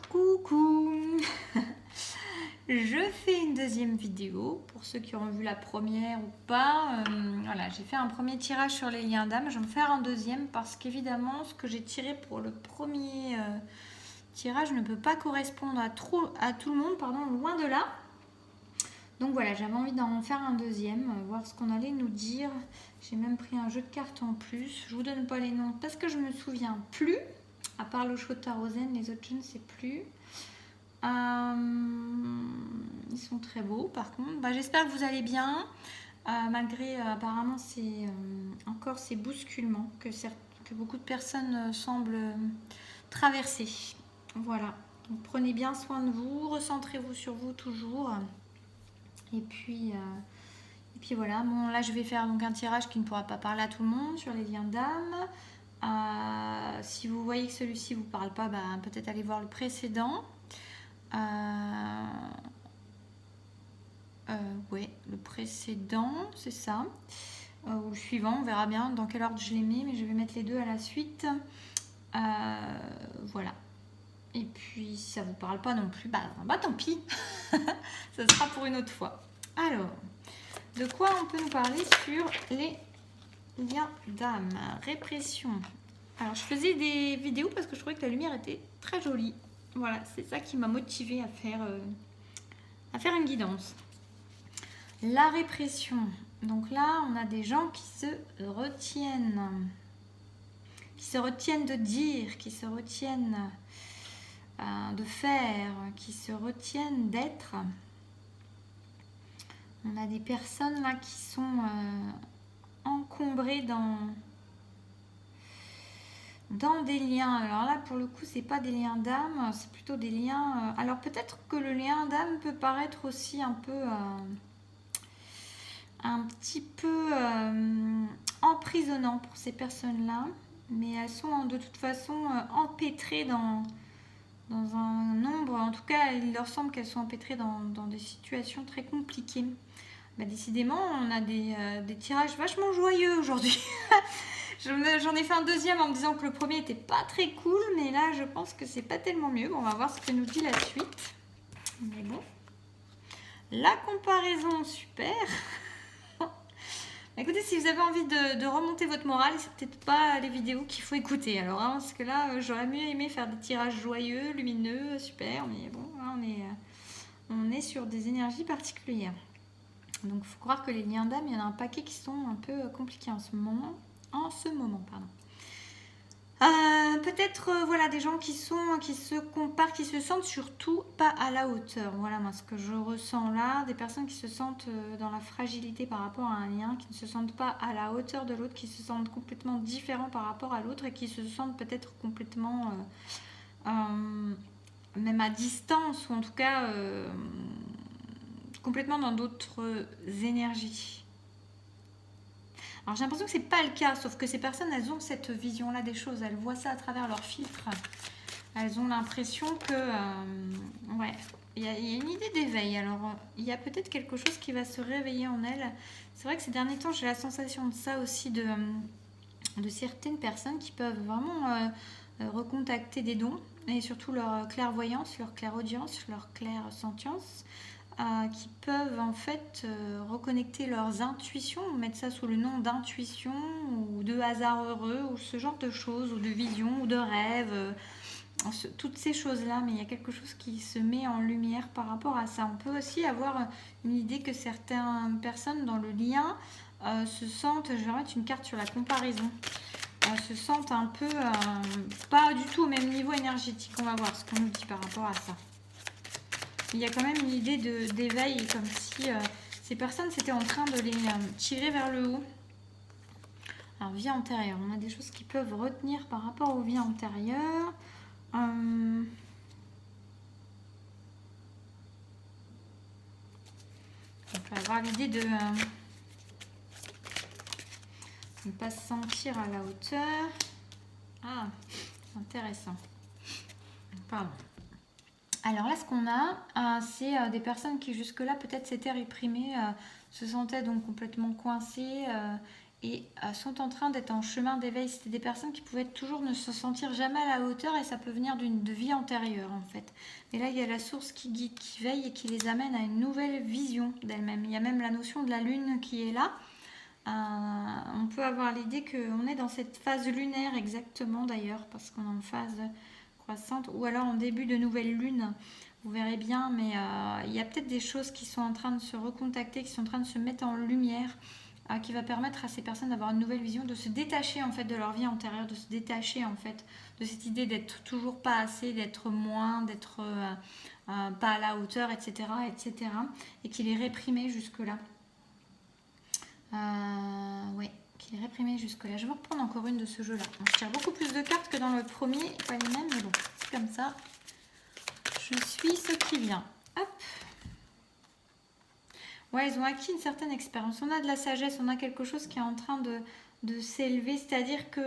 Coucou. Je fais une deuxième vidéo pour ceux qui auront vu la première ou pas. Voilà, j'ai fait un premier tirage sur les liens d'âme. Je vais me faire un deuxième parce qu'évidemment, ce que j'ai tiré pour le premier tirage ne peut pas correspondre à tout le monde, pardon, loin de là. Donc voilà, j'avais envie d'en faire un deuxième, voir ce qu'on allait nous dire. J'ai même pris un jeu de cartes en plus. Je vous donne pas les noms parce que je me souviens plus. À part le Schotterrosen, les autres je ne sais plus. Ils sont très beaux par contre. J'espère que vous allez bien. Malgré apparemment encore ces bousculements que beaucoup de personnes semblent traverser. Voilà. Donc, prenez bien soin de vous, recentrez-vous sur vous toujours. Et puis voilà. Bon, là je vais faire donc un tirage qui ne pourra pas parler à tout le monde sur les liens d'âme. Si vous voyez que celui-ci vous parle pas, peut-être aller voir le précédent. Ouais, le précédent, c'est ça. Ou le suivant, on verra bien dans quel ordre je les mets, mais je vais mettre les deux à la suite. Voilà. Et puis, si ça vous parle pas non plus, tant pis. Ça sera pour une autre fois. Alors, de quoi on peut nous parler sur les liens d'âme? Répression. Alors, je faisais des vidéos parce que je trouvais que la lumière était très jolie. Voilà, c'est ça qui m'a motivée à faire une guidance. La répression. Donc là, on a des gens qui se retiennent de dire, qui se retiennent de faire, qui se retiennent d'être. On a des personnes là qui sont encombrées dans des liens. Alors là, pour le coup, c'est pas des liens d'âme, c'est plutôt des liens. Alors peut-être que le lien d'âme peut paraître aussi un petit peu emprisonnant pour ces personnes-là, mais elles sont de toute façon empêtrées dans un nombre. En tout cas, il leur semble qu'elles sont empêtrées dans des situations très compliquées. Décidément, on a des tirages vachement joyeux aujourd'hui. J'en ai fait un deuxième en me disant que le premier était pas très cool, mais là je pense que c'est pas tellement mieux. Bon, on va voir ce que nous dit la suite. Mais bon, la comparaison, super. Écoutez, si vous avez envie de remonter votre morale, c'est peut-être pas les vidéos qu'il faut écouter. Alors, parce que là, j'aurais mieux aimé faire des tirages joyeux, lumineux, super. Mais bon, là, on est sur des énergies particulières. Donc, il faut croire que les liens d'âme, il y en a un paquet qui sont un peu compliqués en ce moment. Peut-être voilà, des gens qui se comparent, qui se sentent surtout pas à la hauteur. Voilà moi ce que je ressens là, des personnes qui se sentent dans la fragilité par rapport à un lien, qui ne se sentent pas à la hauteur de l'autre, qui se sentent complètement différents par rapport à l'autre et qui se sentent peut-être complètement même à distance ou en tout cas complètement dans d'autres énergies. Alors j'ai l'impression que c'est pas le cas, sauf que ces personnes, elles ont cette vision-là des choses, elles voient ça à travers leur filtre. Elles ont l'impression que, ouais, il y a une idée d'éveil. Alors il y a peut-être quelque chose qui va se réveiller en elles. C'est vrai que ces derniers temps, j'ai la sensation de ça aussi, de certaines personnes qui peuvent vraiment recontacter des dons et surtout leur clairvoyance, leur clairaudience, leur clairsentience. Qui peuvent en fait reconnecter leurs intuitions, mettre ça sous le nom d'intuition ou de hasard heureux ou ce genre de choses, ou de vision ou de rêve, toutes ces choses-là, mais il y a quelque chose qui se met en lumière par rapport à ça. On peut aussi avoir une idée que certaines personnes dans le lien se sentent, je vais mettre une carte sur la comparaison, se sentent un peu pas du tout au même niveau énergétique. On va voir ce qu'on nous dit par rapport à ça. Il y a quand même une idée d'éveil, comme si ces personnes s'étaient en train de les tirer vers le haut. Alors, vie antérieure, on a des choses qui peuvent retenir par rapport aux vies antérieures. On peut avoir l'idée de ne pas se sentir à la hauteur. Ah, intéressant. Pardon. Alors là, ce qu'on a, c'est des personnes qui jusque-là peut-être s'étaient réprimées, se sentaient donc complètement coincées et sont en train d'être en chemin d'éveil. C'était des personnes qui pouvaient toujours ne se sentir jamais à la hauteur et ça peut venir de vie antérieure en fait. Et là, il y a la source qui guide, qui veille et qui les amène à une nouvelle vision d'elles-mêmes. Il y a même la notion de la lune qui est là. On peut avoir l'idée qu'on est dans cette phase lunaire exactement d'ailleurs, parce qu'on est en phase croissante, ou alors en début de nouvelle lune. Vous verrez bien, mais il y a peut-être des choses qui sont en train de se recontacter, qui sont en train de se mettre en lumière, qui va permettre à ces personnes d'avoir une nouvelle vision, de se détacher en fait de leur vie antérieure, de se détacher en fait de cette idée d'être toujours pas assez, d'être moins, d'être pas à la hauteur, etc., etc., et qu'il est réprimé jusque-là. Ouais, qu'il est réprimé jusque-là. Je vais reprendre encore une de ce jeu-là. Je tire beaucoup plus de cartes que dans le premier, pas les mêmes, mais bon, c'est comme ça. Je suis ce qui vient. Hop. Ouais, ils ont acquis une certaine expérience. On a de la sagesse, on a quelque chose qui est en train de s'élever. C'est-à-dire que...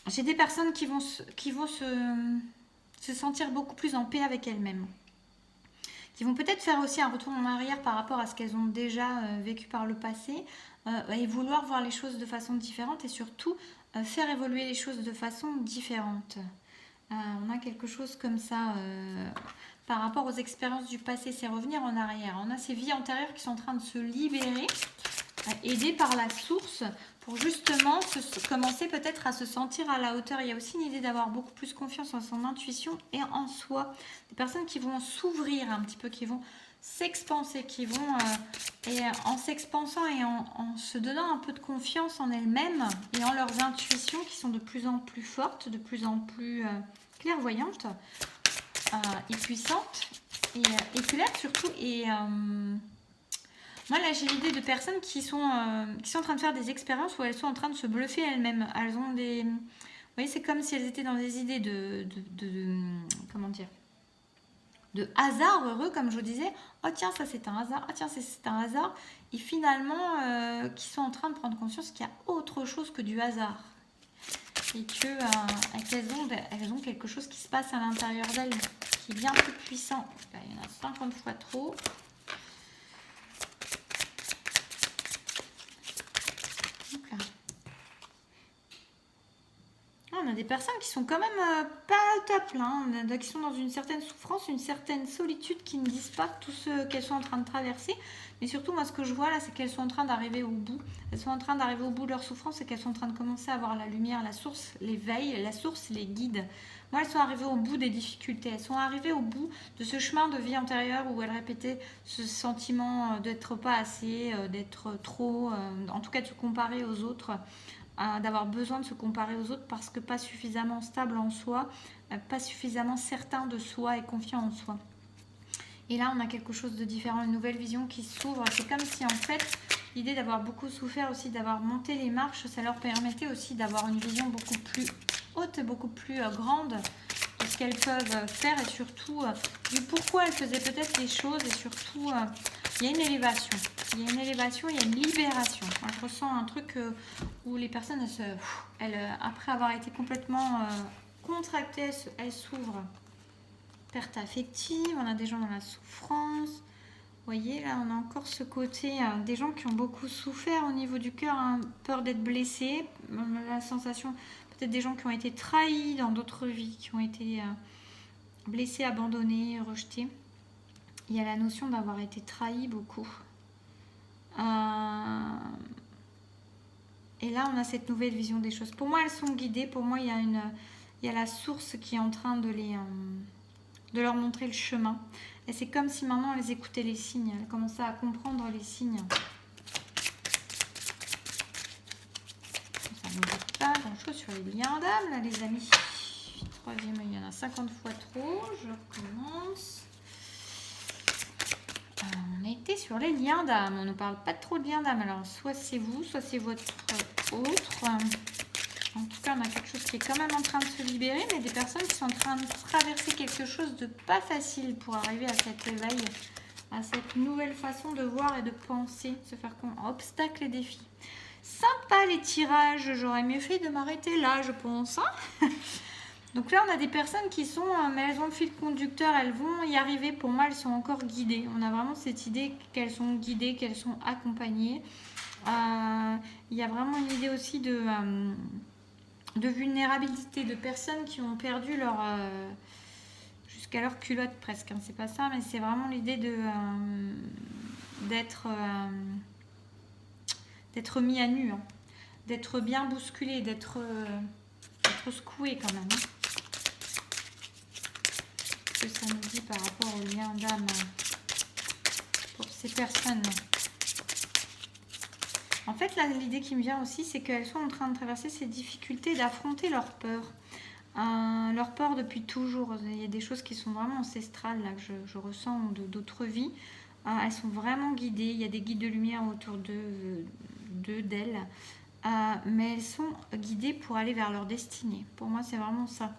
j'ai des personnes qui vont se sentir beaucoup plus en paix avec elles-mêmes. Qui vont peut-être faire aussi un retour en arrière par rapport à ce qu'elles ont déjà vécu par le passé et vouloir voir les choses de façon différente et surtout faire évoluer les choses de façon différente. On a quelque chose comme ça par rapport aux expériences du passé, c'est revenir en arrière. On a ces vies antérieures qui sont en train de se libérer, aidées par la source pour justement commencer peut-être à se sentir à la hauteur. Il y a aussi une idée d'avoir beaucoup plus confiance en son intuition et en soi. Des personnes qui vont s'ouvrir un petit peu, qui vont s'expanser, qui vont, et en s'expansant et en se donnant un peu de confiance en elles-mêmes et en leurs intuitions qui sont de plus en plus fortes, de plus en plus clairvoyantes et puissantes et claires surtout. Et moi là j'ai l'idée de personnes qui sont en train de faire des expériences où elles sont en train de se bluffer elles-mêmes. Elles ont des... Vous voyez, c'est comme si elles étaient dans des idées de comment dire, de hasard heureux, comme je vous disais. Oh tiens, ça c'est un hasard, ah tiens, c'est un hasard. Et finalement, qui sont en train de prendre conscience qu'il y a autre chose que du hasard. Et qu'elles ont quelque chose qui se passe à l'intérieur d'elles, qui est bien plus puissant. Là, il y en a 50 fois trop. On a des personnes qui sont quand même pas au top là, hein, qui sont dans une certaine souffrance, une certaine solitude, qui ne disent pas tout ce qu'elles sont en train de traverser. Mais surtout, moi, ce que je vois là, c'est qu'elles sont en train d'arriver au bout. Elles sont en train d'arriver au bout de leur souffrance et qu'elles sont en train de commencer à voir la lumière, la source, les veille, la source les guide. Moi, elles sont arrivées au bout des difficultés. Elles sont arrivées au bout de ce chemin de vie antérieure où elles répétaient ce sentiment d'être pas assez, d'être trop, en tout cas de se comparer aux autres. D'avoir besoin de se comparer aux autres parce que pas suffisamment stable en soi, pas suffisamment certain de soi et confiant en soi. Et là, on a quelque chose de différent, une nouvelle vision qui s'ouvre. C'est comme si, en fait, l'idée d'avoir beaucoup souffert aussi, d'avoir monté les marches, ça leur permettait aussi d'avoir une vision beaucoup plus haute, beaucoup plus grande de ce qu'elles peuvent faire et surtout du pourquoi elles faisaient peut-être les choses et surtout, il y a une élévation. Il y a une élévation, il y a une libération. Moi, je ressens un truc où les personnes, après avoir été complètement contractées, elles s'ouvrent. Perte affective, on a des gens dans la souffrance. Vous voyez, là, on a encore ce côté des gens qui ont beaucoup souffert au niveau du cœur, hein, peur d'être blessés. La sensation, peut-être des gens qui ont été trahis dans d'autres vies, qui ont été blessés, abandonnés, rejetés. Il y a la notion d'avoir été trahi beaucoup. Et là, on a cette nouvelle vision des choses. Pour moi, elles sont guidées. Pour moi, il y a la source qui est en train de leur montrer le chemin. Et c'est comme si maintenant, elles écoutaient les signes. Elles commençaient à comprendre les signes. Ça ne me dit pas grand-chose sur les liens d'âme, là, les amis. Troisième, il y en a 50 fois trop. Je recommence. On a été sur les liens d'âme. On ne parle pas trop de liens d'âme. Alors, soit c'est vous, soit c'est votre autre. En tout cas, on a quelque chose qui est quand même en train de se libérer, mais des personnes qui sont en train de traverser quelque chose de pas facile pour arriver à cet éveil, à cette nouvelle façon de voir et de penser, se faire obstacle et défis. Sympa les tirages, j'aurais mieux fait de m'arrêter là, je pense. Hein. Donc là, on a des personnes qui sont, mais elles ont le fil conducteur, elles vont y arriver. Pour moi, elles sont encore guidées. On a vraiment cette idée qu'elles sont guidées, qu'elles sont accompagnées. Il y a vraiment une idée aussi de vulnérabilité, de personnes qui ont perdu leur... jusqu'à leur culotte presque. Hein. C'est pas ça, mais c'est vraiment l'idée de d'être mis à nu. Hein. D'être bien bousculé, d'être secoué quand même. Hein. Que ça nous dit par rapport au lien d'âme pour ces personnes. En fait, là, l'idée qui me vient aussi, c'est qu'elles sont en train de traverser ces difficultés, d'affronter leur peur. Leur peur depuis toujours. Il y a des choses qui sont vraiment ancestrales, là, que je ressens d'autres vies. Elles sont vraiment guidées. Il y a des guides de lumière autour d'elles. Mais elles sont guidées pour aller vers leur destinée. Pour moi, c'est vraiment ça.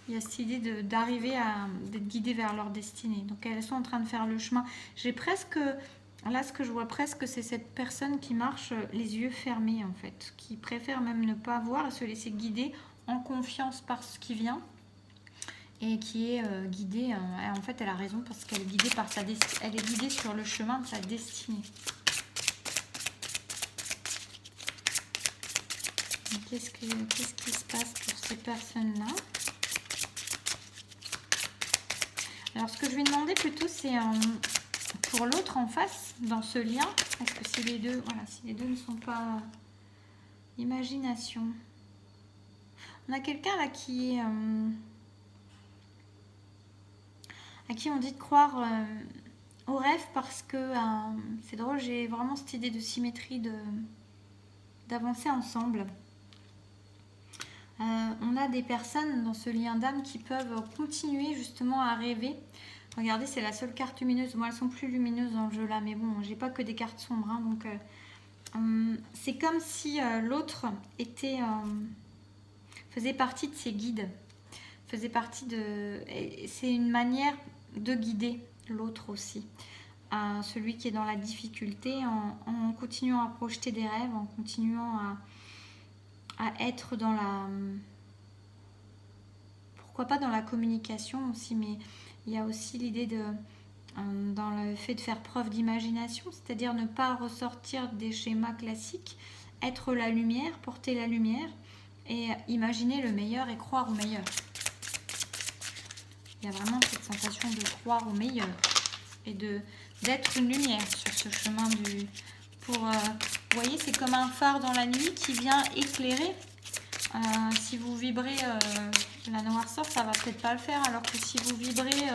Il y a cette idée d'arriver d'être guidées vers leur destinée. Donc, elles sont en train de faire le chemin. J'ai presque... Là, ce que je vois presque, c'est cette personne qui marche les yeux fermés, en fait. Qui préfère même ne pas voir et se laisser guider en confiance par ce qui vient. Et qui est guidée... en fait, elle a raison parce qu'elle est guidée par sa destinée. Elle est guidée sur le chemin de sa destinée. Qu'est-ce qui se passe pour ces personnes-là? Alors, ce que je vais demander plutôt, c'est... pour l'autre en face, dans ce lien, est-ce que si les deux, voilà, si les deux ne sont pas imagination, on a quelqu'un là qui est à qui on dit de croire au rêve parce que c'est drôle, j'ai vraiment cette idée de symétrie, d'avancer ensemble. On a des personnes dans ce lien d'âme qui peuvent continuer justement à rêver. Regardez, c'est la seule carte lumineuse. Moi, elles sont plus lumineuses dans le jeu là, mais bon, j'ai pas que des cartes sombres. Hein, donc, c'est comme si l'autre faisait partie de ses guides. Faisait partie de... C'est une manière de guider l'autre aussi. Celui qui est dans la difficulté, en continuant à projeter des rêves, en continuant à être dans la... Pourquoi pas dans la communication aussi, mais... Il y a aussi l'idée dans le fait de faire preuve d'imagination, c'est-à-dire ne pas ressortir des schémas classiques, être la lumière, porter la lumière et imaginer le meilleur et croire au meilleur. Il y a vraiment cette sensation de croire au meilleur et d'être une lumière sur ce chemin vous voyez, c'est comme un phare dans la nuit qui vient éclairer. Si vous vibrez la noirceur, ça va peut-être pas le faire, alors que si vous vibrez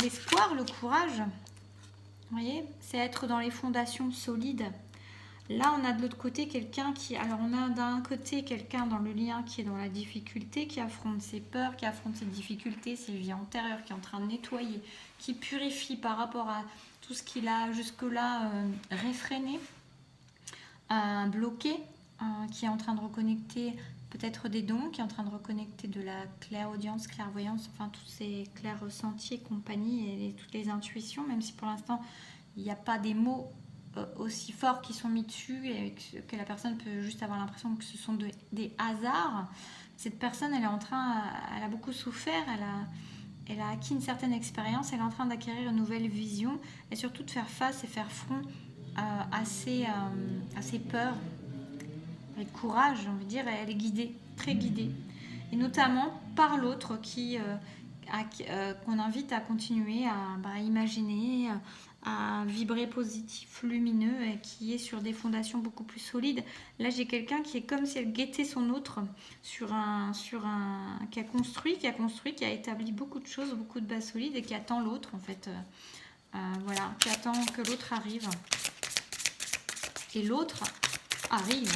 l'espoir, le courage, vous voyez, c'est être dans les fondations solides. Là, on a de l'autre côté quelqu'un qui... Alors, on a d'un côté quelqu'un dans le lien qui est dans la difficulté, qui affronte ses peurs, qui affronte ses difficultés, ses vies antérieures, qui est en train de nettoyer, qui purifie par rapport à tout ce qu'il a jusque-là réfréné, bloqué, qui est en train de reconnecter peut-être des dons, qui est en train de reconnecter de la clairaudience, clairvoyance, enfin tous ces clairs ressentis et compagnie, et toutes les intuitions, même si pour l'instant il n'y a pas des mots aussi forts qui sont mis dessus et que la personne peut juste avoir l'impression que ce sont des hasards. Cette personne, elle a beaucoup souffert, elle a acquis une certaine expérience, elle est en train d'acquérir une nouvelle vision et surtout de faire face et faire front à ses peurs. Avec courage, j'ai envie de dire, elle est guidée, très guidée. Et notamment par l'autre qu'on invite à continuer à imaginer, à vibrer positif, lumineux, et qui est sur des fondations beaucoup plus solides. Là, j'ai quelqu'un qui est comme si elle guettait son autre qui a construit, qui a établi beaucoup de choses, beaucoup de bases solides et qui attend l'autre, en fait. Voilà, qui attend que l'autre arrive. Et l'autre arrive.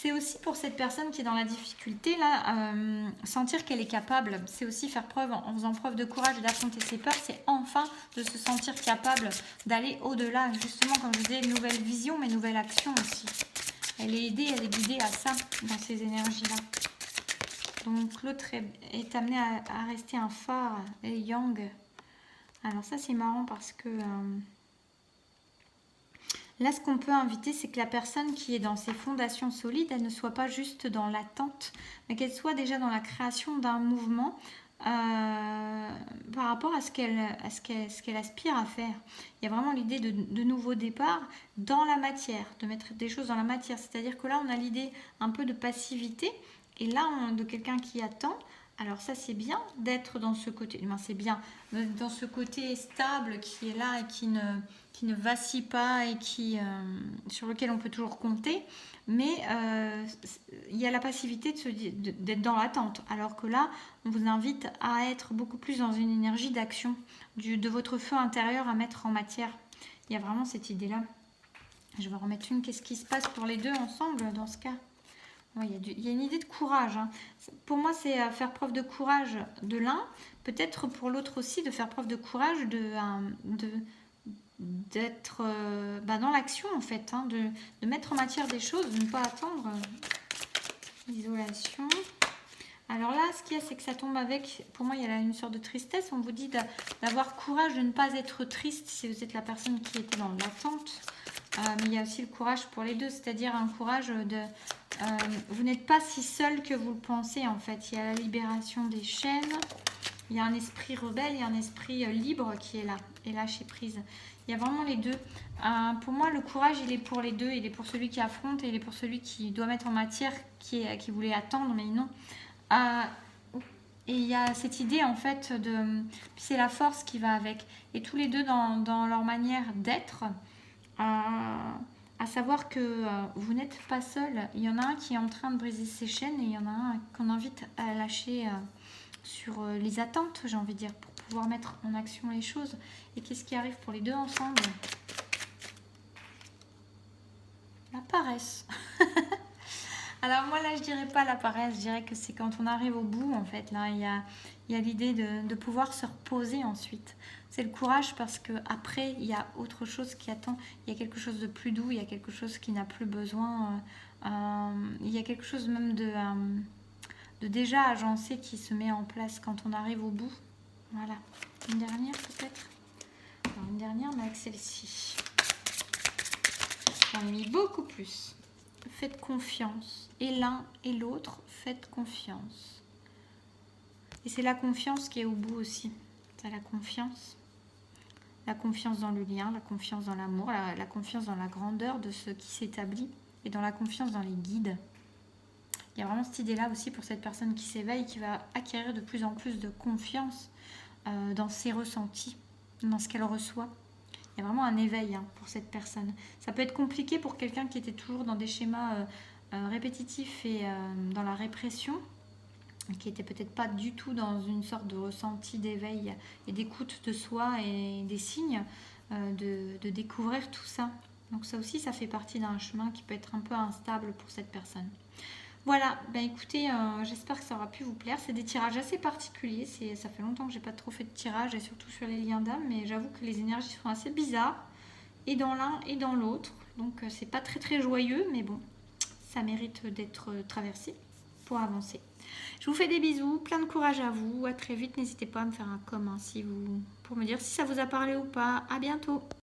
C'est aussi pour cette personne qui est dans la difficulté, là, sentir qu'elle est capable. C'est aussi faire preuve, en faisant preuve de courage et d'affronter ses peurs, c'est enfin de se sentir capable d'aller au-delà. Justement, comme je disais, une nouvelle vision, mais une nouvelle action aussi. Elle est aidée, elle est guidée à ça, dans ces énergies-là. Donc l'autre est amené à rester un phare et yang. Alors ça c'est marrant parce que là ce qu'on peut inviter c'est que la personne qui est dans ses fondations solides, elle ne soit pas juste dans l'attente, mais qu'elle soit déjà dans la création d'un mouvement par rapport à ce qu'elle aspire à faire. Il y a vraiment l'idée de nouveau départ dans la matière, de mettre des choses dans la matière. C'est-à-dire que là on a l'idée un peu de passivité et là de quelqu'un qui attend. Alors ça c'est bien d'être dans ce côté, c'est bien dans ce côté stable qui est là et qui ne vacille pas et sur lequel on peut toujours compter, mais il y a la passivité d'être dans l'attente, alors que là on vous invite à être beaucoup plus dans une énergie d'action, de votre feu intérieur à mettre en matière. Il y a vraiment cette idée là. Je vais remettre une. Qu'est-ce qui se passe pour les deux ensemble dans ce cas? Ouais, il y a une idée de courage. Hein. Pour moi, c'est faire preuve de courage de l'un. Peut-être pour l'autre aussi, de faire preuve de courage d'être dans l'action, en fait. Hein, de mettre en matière des choses, de ne pas attendre. Isolation. Alors là, ce qu'il y a, c'est que ça tombe avec... Pour moi, il y a là une sorte de tristesse. On vous dit d'avoir courage de ne pas être triste si vous êtes la personne qui était dans l'attente. Mais il y a aussi le courage pour les deux, c'est-à-dire un courage de... vous n'êtes pas si seul que vous le pensez, en fait. Il y a la libération des chaînes, il y a un esprit rebelle, il y a un esprit libre qui est là, et lâcher prise. Il y a vraiment les deux. Pour moi, le courage, il est pour les deux. Il est pour celui qui affronte et il est pour celui qui doit mettre en matière, qui voulait attendre, mais non. Et il y a cette idée, en fait, c'est la force qui va avec. Et tous les deux, dans leur manière d'être... à savoir que vous n'êtes pas seul. Il y en a un qui est en train de briser ses chaînes et il y en a un qu'on invite à lâcher sur les attentes, j'ai envie de dire, pour pouvoir mettre en action les choses. Et qu'est-ce qui arrive pour les deux ensemble? La paresse. Alors moi là je dirais pas la paresse, je dirais que c'est quand on arrive au bout en fait. Là il y a l'idée de pouvoir se reposer ensuite. C'est le courage parce que après il y a autre chose qui attend. Il y a quelque chose de plus doux, il y a quelque chose qui n'a plus besoin. Il y a quelque chose même de déjà agencé qui se met en place quand on arrive au bout. Voilà. Une dernière peut-être. Alors une dernière mais avec celle-ci. J'en ai mis beaucoup plus. Faites confiance. Et l'un et l'autre, faites confiance. Et c'est la confiance qui est au bout aussi. C'est la confiance. La confiance dans le lien, la confiance dans l'amour, la confiance dans la grandeur de ce qui s'établit et dans la confiance dans les guides. Il y a vraiment cette idée-là aussi pour cette personne qui s'éveille, qui va acquérir de plus en plus de confiance dans ses ressentis, dans ce qu'elle reçoit. Il y a vraiment un éveil pour cette personne. Ça peut être compliqué pour quelqu'un qui était toujours dans des schémas répétitifs et dans la répression, qui n'était peut-être pas du tout dans une sorte de ressenti d'éveil et d'écoute de soi et des signes, de découvrir tout ça. Donc ça aussi, ça fait partie d'un chemin qui peut être un peu instable pour cette personne. Voilà, ben écoutez, j'espère que ça aura pu vous plaire. C'est des tirages assez particuliers. Ça fait longtemps que j'ai pas trop fait de tirage, et surtout sur les liens d'âme, mais j'avoue que les énergies sont assez bizarres, et dans l'un et dans l'autre. Donc c'est pas très très joyeux, mais bon, ça mérite d'être traversé pour avancer. Je vous fais des bisous, plein de courage à vous. À très vite, n'hésitez pas à me faire un comment pour me dire si ça vous a parlé ou pas. À bientôt.